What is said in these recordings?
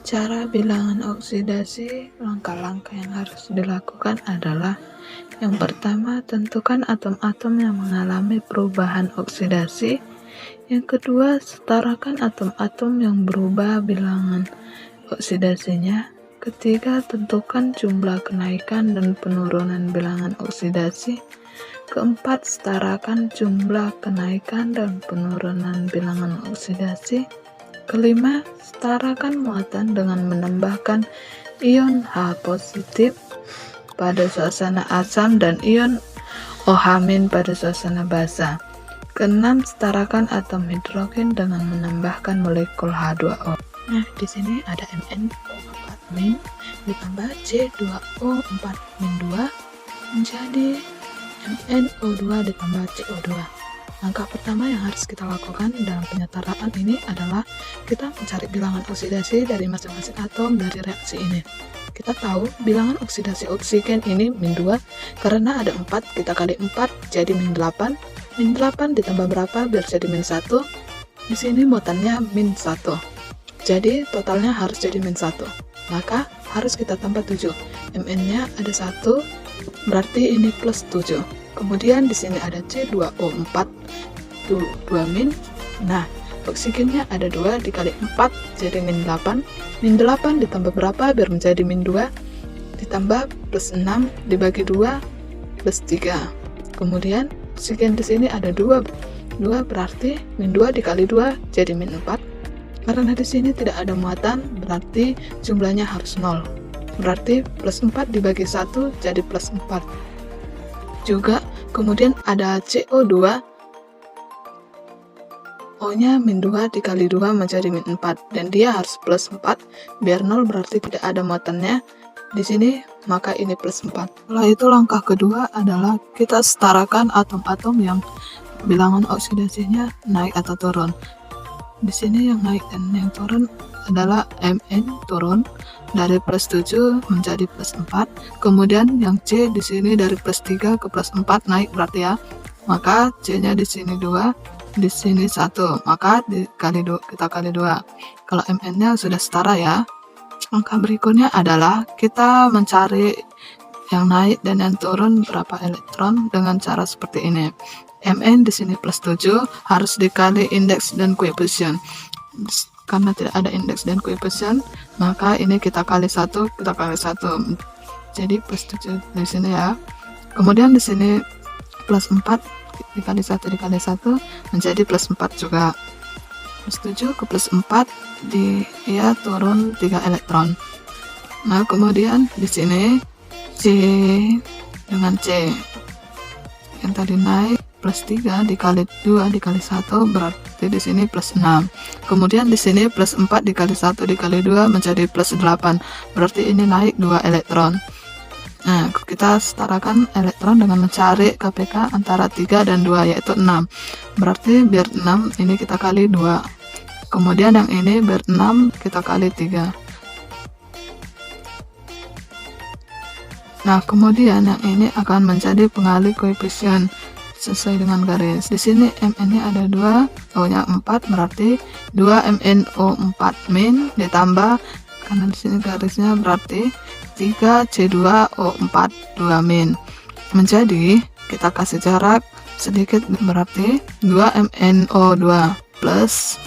Cara bilangan oksidasi, langkah-langkah yang harus dilakukan adalah yang pertama, tentukan atom-atom yang mengalami perubahan oksidasi. Yang kedua, setarakan atom-atom yang berubah bilangan oksidasinya. Ketiga, tentukan jumlah kenaikan dan penurunan bilangan oksidasi. Keempat, setarakan jumlah kenaikan dan penurunan bilangan oksidasi. Kelima, setarakan muatan dengan menambahkan ion H positif pada suasana asam dan ion OH- pada suasana basa. Keenam, setarakan atom hidrogen dengan menambahkan molekul H2O. Nah, di sini ada MnO4- ditambah C2O4-2 menjadi MnO2 ditambah CO2. Langkah pertama yang harus kita lakukan dalam penyetaraan ini adalah kita mencari bilangan oksidasi dari masing-masing atom dari reaksi ini. Kita tahu bilangan oksidasi oksigen ini -2 karena ada 4, kita kali 4 jadi -8. -8 ditambah berapa biar jadi -1? Di sini muatannya -1. Jadi totalnya harus jadi -1. Maka harus kita tambah 7. Mn-nya ada 1, berarti ini plus 7. Kemudian di sini ada C2O4 2-. Nah, oksigennya ada 2 dikali 4 jadi -8. -8 ditambah berapa biar menjadi -2? Ditambah plus 6 dibagi 2 plus 3. Kemudian oksigen di sini ada 2 berarti -2 dikali 2 jadi -4. Karena di sini tidak ada muatan, berarti jumlahnya harus 0. Berarti plus 4 dibagi 1 jadi plus 4. Juga kemudian ada CO2, O-nya -2 dikali 2 menjadi -4 dan dia harus plus 4 biar 0 berarti tidak ada muatannya di sini, maka ini plus 4. Setelah itu langkah kedua adalah kita setarakan atom-atom yang bilangan oksidasinya naik atau turun. Di sini yang naik dan yang turun adalah Mn turun dari plus 7 menjadi plus 4. Kemudian yang C di sini dari plus 3 ke plus 4 naik berarti ya. Maka C-nya di sini 2, di sini 1. Maka kita kali 2. Kalau Mn-nya sudah setara ya. Langkah berikutnya adalah kita mencari yang naik dan yang turun berapa elektron dengan cara seperti ini. Mn di sini plus 7 harus dikali indeks dan koefisien. Karena tidak ada indeks dan koefisien, maka ini kita kali 1, kita kali 1. Jadi plus 7 di sini ya. Kemudian di sini plus 4 dikali 1 dikali 1 menjadi plus 4 juga. Plus 7 ke plus 4 dia turun 3 elektron. Nah, kemudian di sini C dengan C yang tadi naik plus 3 dikali 2 dikali 1 berarti di sini plus 6. Kemudian di sini plus 4 dikali 1 dikali 2 menjadi plus 8. Berarti ini naik 2 elektron. Nah, kita setarakan elektron dengan mencari KPK antara 3 dan 2 yaitu 6. Berarti biar 6 ini kita kali 2. Kemudian yang ini biar 6 kita kali 3. Nah, kemudian yang ini akan menjadi pengalih koefisien sesuai dengan garis. Di sini Mn-nya ada 2, O-nya 4 berarti 2 MnO4- ditambah karena di sini garisnya berarti 3 C2O4 2- menjadi kita kasih jarak sedikit berarti 2 MnO2 plus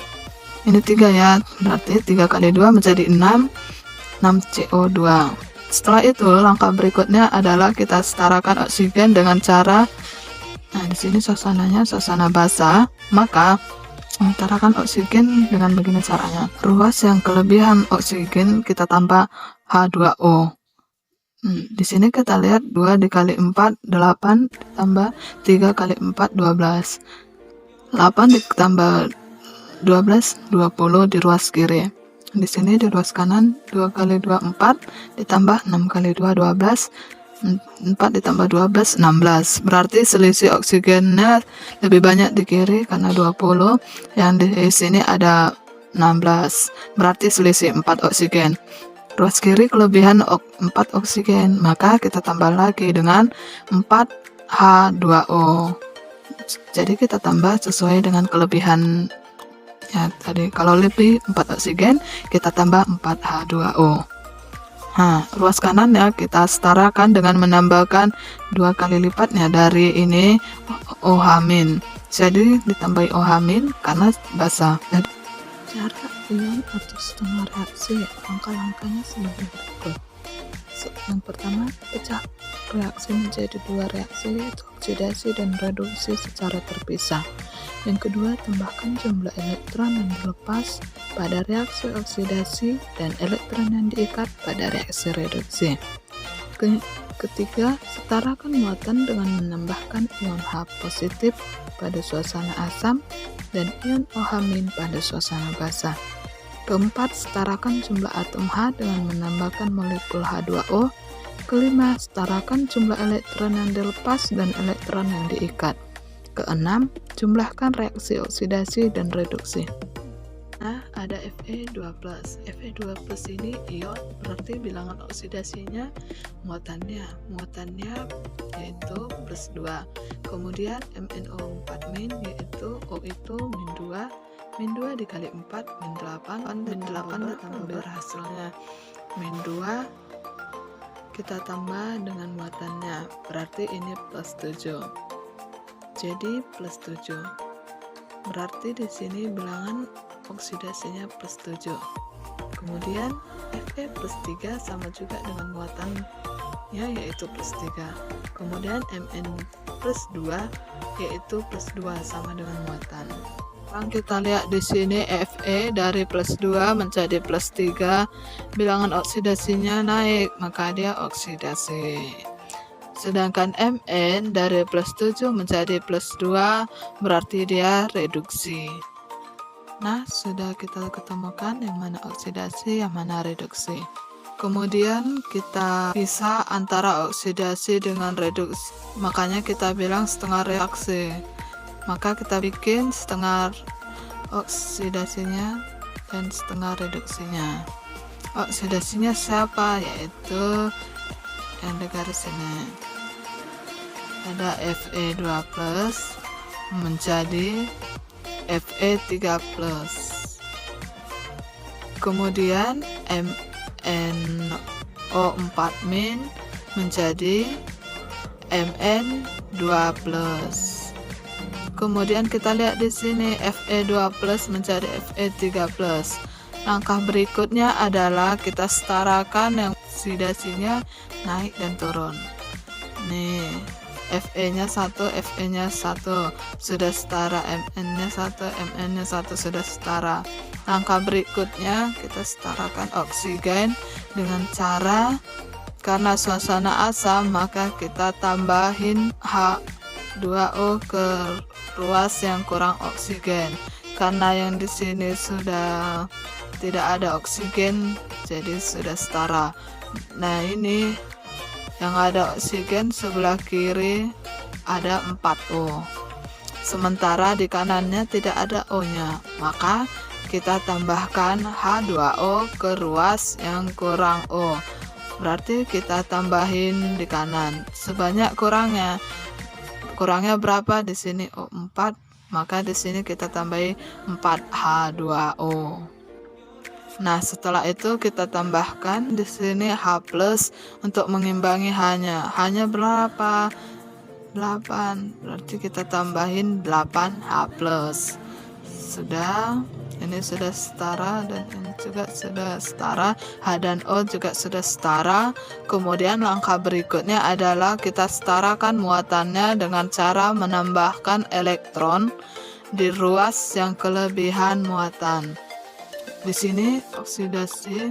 ini 3 ya, berarti 3 kali 2 menjadi 6 CO2. Setelah itu langkah berikutnya adalah kita setarakan oksigen dengan cara di sini suasananya suasana basa, maka setarakan oksigen dengan begini caranya. Ruas yang kelebihan oksigen kita tambah H2O. Di sini kita lihat 2 dikali 4 8 ditambah 3 kali 4 12. 8 ditambah 12 20 di ruas kiri. Di sini di ruas kanan 2 kali 2 4 ditambah 6 kali 2 12. 4 ditambah 12 16. Berarti selisih oksigennya lebih banyak di kiri karena 20. Yang di sini ada 16. Berarti selisih 4 oksigen. Ruas kiri kelebihan 4 oksigen, maka kita tambah lagi dengan 4 H2O. Jadi kita tambah sesuai dengan kelebihan Ya, tadi kalau lebih 4 oksigen, kita tambah 4 H2O. Nah, ruas kanan ya kita setarakan dengan menambahkan 2 kali lipatnya dari ini OH-. Jadi ditambahi OH- karena basah. Jadi, cara ion atau setengah reaksi, langkah-langkahnya sebagai berikut. Yang pertama, pecah reaksi menjadi 2 reaksi, yaitu oksidasi dan reduksi secara terpisah. Yang kedua, tambahkan jumlah elektron yang dilepas pada reaksi oksidasi dan elektron yang diikat pada reaksi reduksi. Ketiga, setarakan muatan dengan menambahkan ion H positif pada suasana asam dan ion OH- pada suasana basah. Keempat, setarakan jumlah atom H dengan menambahkan molekul H2O. Kelima, setarakan jumlah elektron yang dilepas dan elektron yang diikat. Keenam, jumlahkan reaksi oksidasi dan reduksi. Nah, ada Fe2+. Fe2+ ini ion, berarti bilangan oksidasinya muatannya yaitu +2. Kemudian MnO4- yaitu O itu -2, -2 dikali 4, -8, -8 ditambah hasilnya -2, kita tambah dengan muatannya, berarti ini +7. Jadi +7. Berarti di sini bilangan oksidasinya +7. Kemudian Fe+3 sama juga dengan muatannya yaitu +3. Kemudian Mn+2 yaitu +2 sama dengan muatan. Sekarang kita lihat di sini Fe dari +2 menjadi +3, bilangan oksidasinya naik, maka dia oksidasi. Sedangkan Mn dari +7 menjadi +2, berarti dia reduksi. Nah, sudah kita ketemukan yang mana oksidasi, yang mana reduksi. Kemudian kita pisah antara oksidasi dengan reduksi. Makanya kita bilang setengah reaksi. Maka kita bikin setengah oksidasinya dan setengah reduksinya. Oksidasinya siapa? Yaitu yang di garis ini. Ada Fe2+ menjadi Fe3+. Kemudian MnO4- menjadi Mn2+. Kemudian kita lihat di sini Fe2+ menjadi Fe3+. Langkah berikutnya adalah kita setarakan yang oksidasinya naik dan turun. Nih, Fe-nya 1, Fe-nya 1 sudah setara, Mn-nya 1, Mn-nya 1 sudah setara. Langkah berikutnya kita setarakan oksigen dengan cara, karena suasana asam maka kita tambahin H2O ke ruas yang kurang oksigen. Karena yang di sini sudah tidak ada oksigen, jadi sudah setara. Nah, ini yang ada oksigen sebelah kiri ada 4O. Sementara di kanannya tidak ada O-nya, maka kita tambahkan H2O ke ruas yang kurang O. Berarti kita tambahin di kanan sebanyak kurangnya. Kurangnya berapa? Di sini O4, maka di sini kita tambahi 4H2O. Nah, setelah itu kita tambahkan di sini H+ untuk mengimbangi H-nya. H-nya berapa? 8. Berarti kita tambahin 8H+. Sudah. Ini sudah setara dan ini juga sudah setara. H dan O juga sudah setara. Kemudian langkah berikutnya adalah kita setarakan muatannya dengan cara menambahkan elektron di ruas yang kelebihan muatan. Di sini oksidasi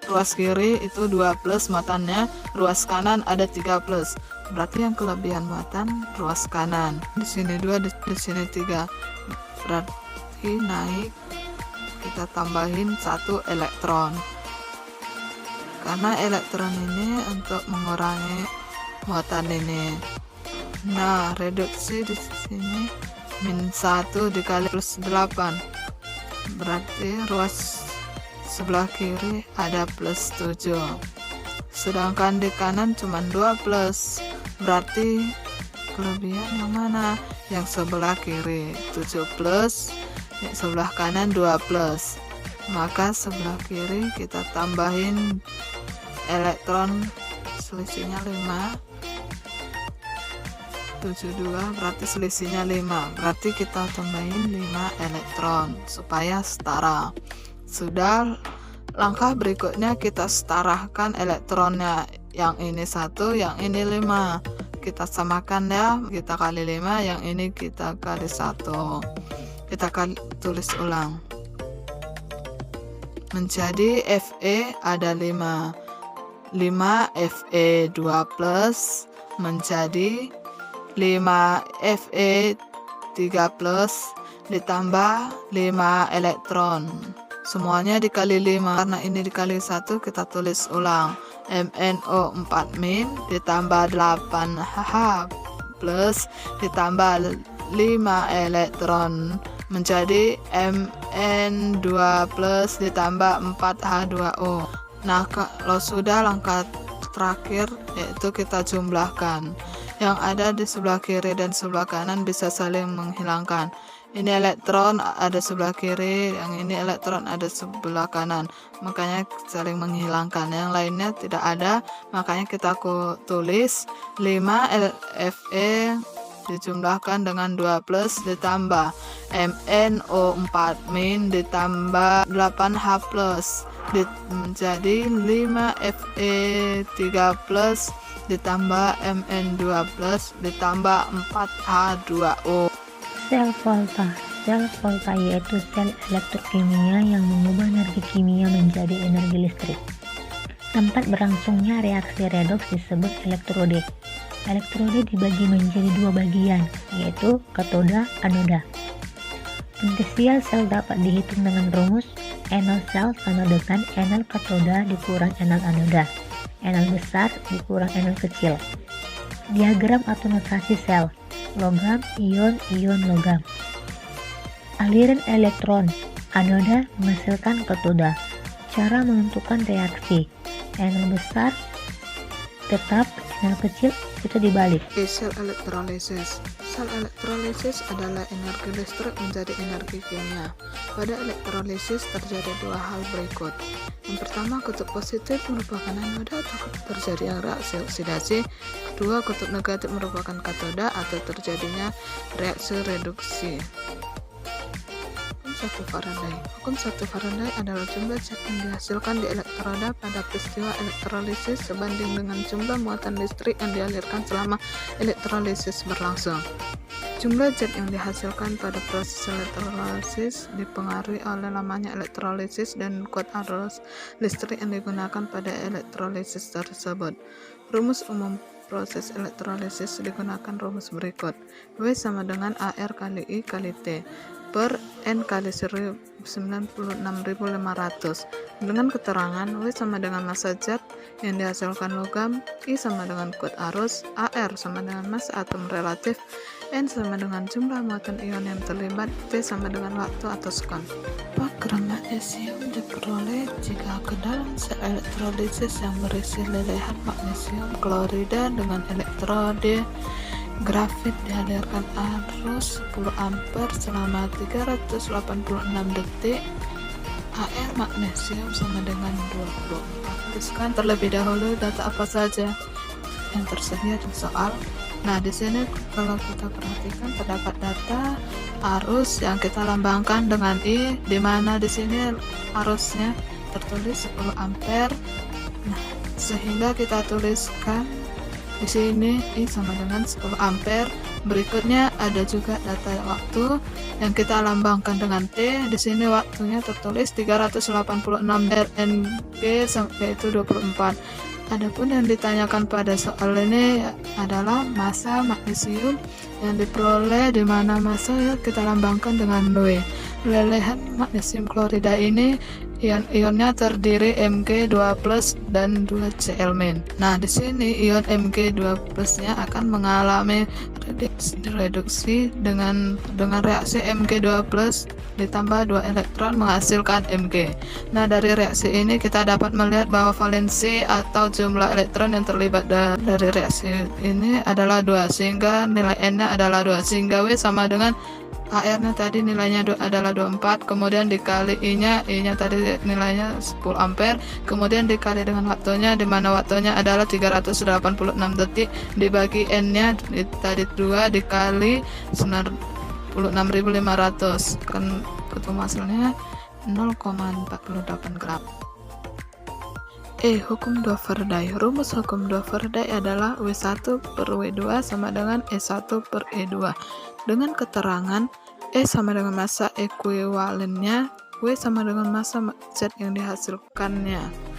ruas kiri itu 2+ muatannya, ruas kanan ada 3+. Berarti yang kelebihan muatan ruas kanan. Di sini 2, di sini 3. Berarti naik, kita tambahin 1 elektron. Karena elektron ini untuk mengurangi muatan ini. Nah, reduksi di sini -1 dikali +8. Berarti ruas sebelah kiri ada +7. Sedangkan di kanan cuma 2+. Berarti kelebihan yang mana? Yang sebelah kiri 7+, sebelah kanan 2 plus, maka sebelah kiri kita tambahin elektron, selisihnya 5, 72 berarti selisihnya 5, berarti kita tambahin 5 elektron supaya setara. Sudah, langkah berikutnya kita setarakan elektronnya, yang ini 1, yang ini 5, kita samakan ya, kita kali 5, yang ini kita kali 1, kita tulis ulang menjadi Fe ada 5 Fe 2 plus menjadi 5 Fe 3 plus ditambah 5 elektron, semuanya dikali 5, karena ini dikali 1 kita tulis ulang MnO 4- ditambah 8H plus ditambah 5 elektron menjadi Mn2 plus ditambah 4H2O. Nah, kalau sudah, langkah terakhir yaitu kita jumlahkan. Yang ada di sebelah kiri dan sebelah kanan bisa saling menghilangkan. Ini elektron ada sebelah kiri, yang ini elektron ada sebelah kanan, makanya saling menghilangkan. Yang lainnya tidak ada, makanya kita tulis 5 Fe dijumlahkan dengan 2 plus ditambah MnO4- ditambah 8H plus menjadi 5 Fe 3 plus ditambah Mn2 plus ditambah 4H2O. Sel volta. Sel volta yaitu sel elektrokimia yang mengubah energi kimia menjadi energi listrik. Tempat berlangsungnya reaksi redoks disebut elektrode. Elektrode dibagi menjadi 2 bagian, yaitu katoda, anoda. Potensial sel dapat dihitung dengan rumus NL sel sama dengan NL katoda dikurang NL anoda, NL besar dikurang NL kecil. Diagram atau notasi sel: logam, ion, ion, logam. Aliran elektron, anoda menghasilkan katoda. Cara menentukan reaksi: NL besar tetap, NL kecil itu dibalik. Sel elektrolisis. Sel elektrolisis adalah energi listrik menjadi energi kimia. Pada elektrolisis terjadi 2 hal berikut. Yang pertama, kutub positif merupakan anoda atau terjadi reaksi oksidasi. Kedua, kutub negatif merupakan katoda atau terjadinya reaksi reduksi. Hukum 1 Faraday adalah jumlah zat yang dihasilkan di elektroda pada peristiwa elektrolisis sebanding dengan jumlah muatan listrik yang dialirkan selama elektrolisis berlangsung. Jumlah zat yang dihasilkan pada proses elektrolisis dipengaruhi oleh lamanya elektrolisis dan kuat arus listrik yang digunakan pada elektrolisis tersebut. Rumus umum proses elektrolisis digunakan rumus berikut: W sama dengan AR kali I kali T per N kali 96.500, dengan keterangan W sama dengan massa zat yang dihasilkan logam, I sama dengan kuat arus, AR sama dengan massa atom relatif, N sama dengan jumlah muatan ion yang terlibat, T sama dengan waktu atau sekon. Gram magnesium diperoleh jika ke dalam sel elektrolisis yang berisi lelehan magnesium klorida dengan elektrode grafit dialirkan arus 10 ampere selama 386 detik. AR magnesium sama dengan 24. Tuliskan terlebih dahulu data apa saja yang tersedia di soal. Nah, di sini kalau kita perhatikan terdapat data arus yang kita lambangkan dengan I, di mana di sini arusnya tertulis 10 ampere. Nah, sehingga kita tuliskan di sini I sama dengan 10 ampere. Berikutnya ada juga data waktu yang kita lambangkan dengan T. Di sini waktunya tertulis 386 RNG yaitu 24. Adapun yang ditanyakan pada soal ini adalah massa magnesium yang diperoleh, di mana massa ya kita lambangkan dengan W. Lelehan magnesium klorida ini ion-ionnya terdiri Mg2+ dan 2Cl-. Nah, di sini ion Mg2+-nya akan mengalami reduksi dengan reaksi Mg2+ ditambah 2 elektron menghasilkan Mg. Nah, dari reaksi ini kita dapat melihat bahwa valensi atau jumlah elektron yang terlibat dari reaksi ini adalah 2, sehingga nilai N-nya adalah 2, sehingga W sama dengan AR-nya tadi nilainya adalah 24, kemudian dikali I-nya tadi nilainya 10 ampere, kemudian dikali dengan waktunya, di mana waktunya adalah 386 detik, dibagi N-nya tadi 2 dikali 96.500, kan ketemu hasilnya 0,48 gram. Hukum 2 Faraday. Rumus hukum 2 Faraday adalah W1 per W2 sama dengan E1 per E2, dengan keterangan E sama dengan massa ekuivalennya, W sama dengan massa zat yang dihasilkannya.